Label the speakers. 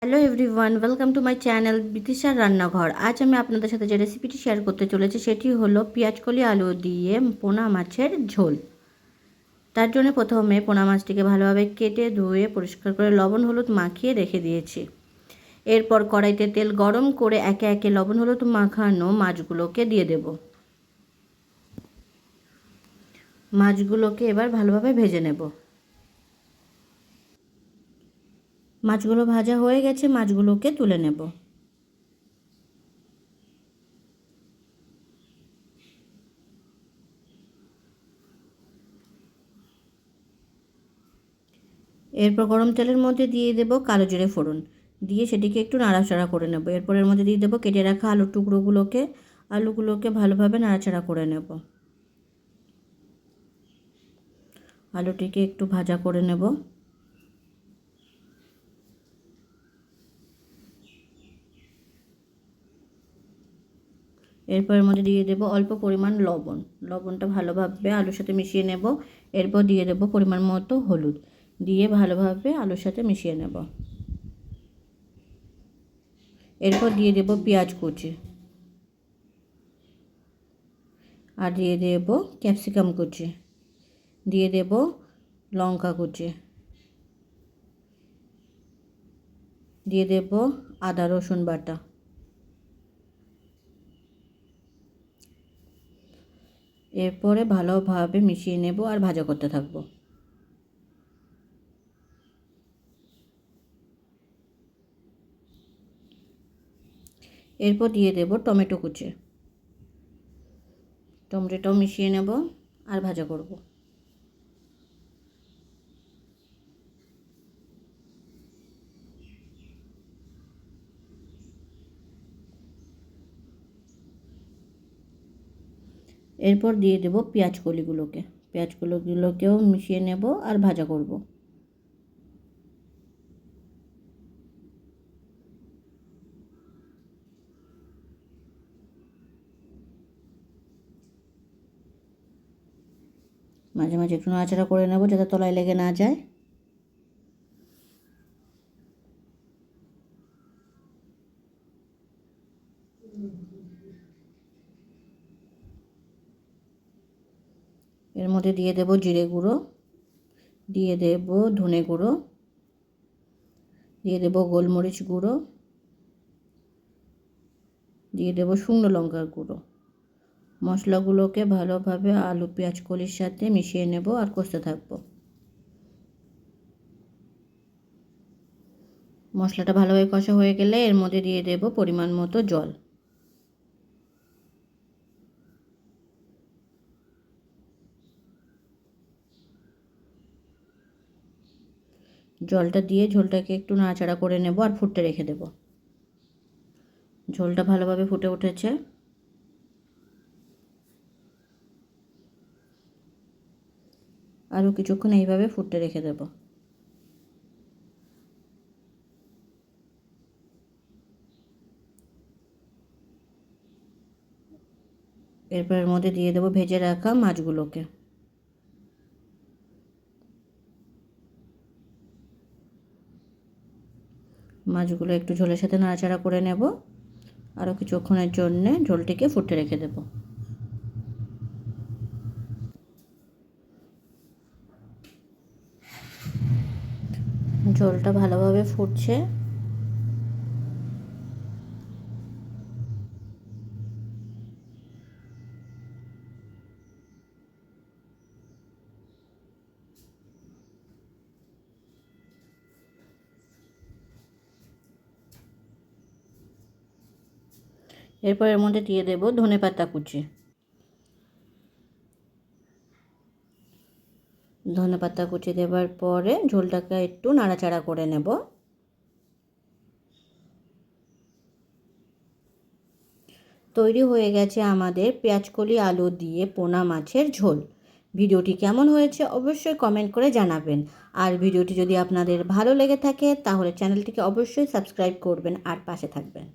Speaker 1: Hello everyone, welcome to my channel বিদিশার রান্নাঘর। আজ আমি আপনাদের সাথে যে রেসিপিটি শেয়ার করতে চলেছি সেটি হলো পেঁয়াজকলি আলু দিয়ে পোনা মাছের ঝোল। তার জন্য প্রথমে পোনা মাছটিকে ভালোভাবে কেটে ধুয়ে পরিষ্কার করে লবণ হলুদ মাখিয়ে রেখে দিয়েছি। এরপর কড়াইতে তেল গরম করে একে একে লবণ হলুদ মাখানো মাছগুলোকে দিয়ে দেব। মাছগুলোকে এবার ভালোভাবে ভেজে নেব। মাছগুলো ভাজা হয়ে গেছে, মাছগুলোকে তুলে নেব। এরপর গরম তেলের মধ্যে দিয়ে দেব কালো জিরে ফোড়ন, দিয়ে সেটিকে একটু নাড়াচাড়া করে নেব। এরপর এর মধ্যে দিয়ে দেব কেটে রাখা আলুর আলুগুলোকে ভালোভাবে নাড়াচাড়া করে নেব। আলুটিকে একটু ভাজা করে নেব। এরপর এর মধ্যে দিয়ে দেব অল্প পরিমাণ লবণ। লবণটা ভালোভাবে আলুর সাথে মিশিয়ে নেব। এরপর দিয়ে দেব পরিমাণ মতো হলুদ, দিয়ে ভালোভাবে আলুর সাথে মিশিয়ে নেব। এরপর দিয়ে দেব পেঁয়াজ কুচি, আর দিয়ে দেব ক্যাপসিকাম কুচি, দিয়ে দেব লঙ্কা কুচি, দিয়ে দেব আদা রসুন বাটা। এরপরে ভালোভাবে মিশিয়ে নেব আর ভাজা করতে থাকব। এরপর দিয়ে দেব টমেটো কুচি, টমেটোটাও মিশিয়ে নেব আর ভাজা করব। এরপর দিয়ে দেব পেঁয়াজকলিগুলোকেও মিশিয়ে নেব আর ভাজা করব। মাঝে মাঝে একটু নাড়াচাড়া করে নেব যাতে তলায় লেগে না যায়। এর মধ্যে দিয়ে দেব জিরে গুঁড়ো, দিয়ে দেব ধনে গুঁড়ো, দিয়ে দেব গোলমরিচ গুঁড়ো, দিয়ে দেব শুকনো লঙ্কার গুঁড়ো। মশলাগুলোকে ভালোভাবে আলু পেঁয়াজ কলির সাথে মিশিয়ে নেব আর কষতে থাকবো। মশলাটা ভালোভাবে কষা হয়ে গেলে এর মধ্যে দিয়ে দেব পরিমাণ মতো জল। জলটা দিয়ে ঝোলটাকে একটু নাড়াচাড়া করে নেব আর ফুটতে রেখে দেব। ঝোলটা ভালোভাবে ফুটে উঠেছে। আরও কিছুক্ষণ এইভাবে ফুটতে রেখে দেব। এরপর এর মধ্যে দিয়ে দেব ভেজে রাখা মাছগুলোকে। মাছগুলো একটু ঝোলের সাথে নাড়াচাড়া করে নেব। আরও কিছুক্ষণের জন্যে ঝোলটিকে ফুটতে রেখে দেব। ঝোলটা ভালোভাবে ফুটছে। এরপর এর মধ্যে দিয়ে দেব ধনেপাতা কুচি। ধনেপাতা কুচি দেওয়ার পরে ঝোলটাকে একটু নাড়াচাড়া করে নেব। তৈরি হয়ে গেছে আমাদের পেঁয়াজকলি আলু দিয়ে পোনা মাছের ঝোল। ভিডিওটি কেমন হয়েছে অবশ্যই কমেন্ট করে জানাবেন। আর ভিডিওটি যদি আপনাদের ভালো লেগে থাকে তাহলে চ্যানেলটিকে অবশ্যই সাবস্ক্রাইব করবেন আর পাশে থাকবেন।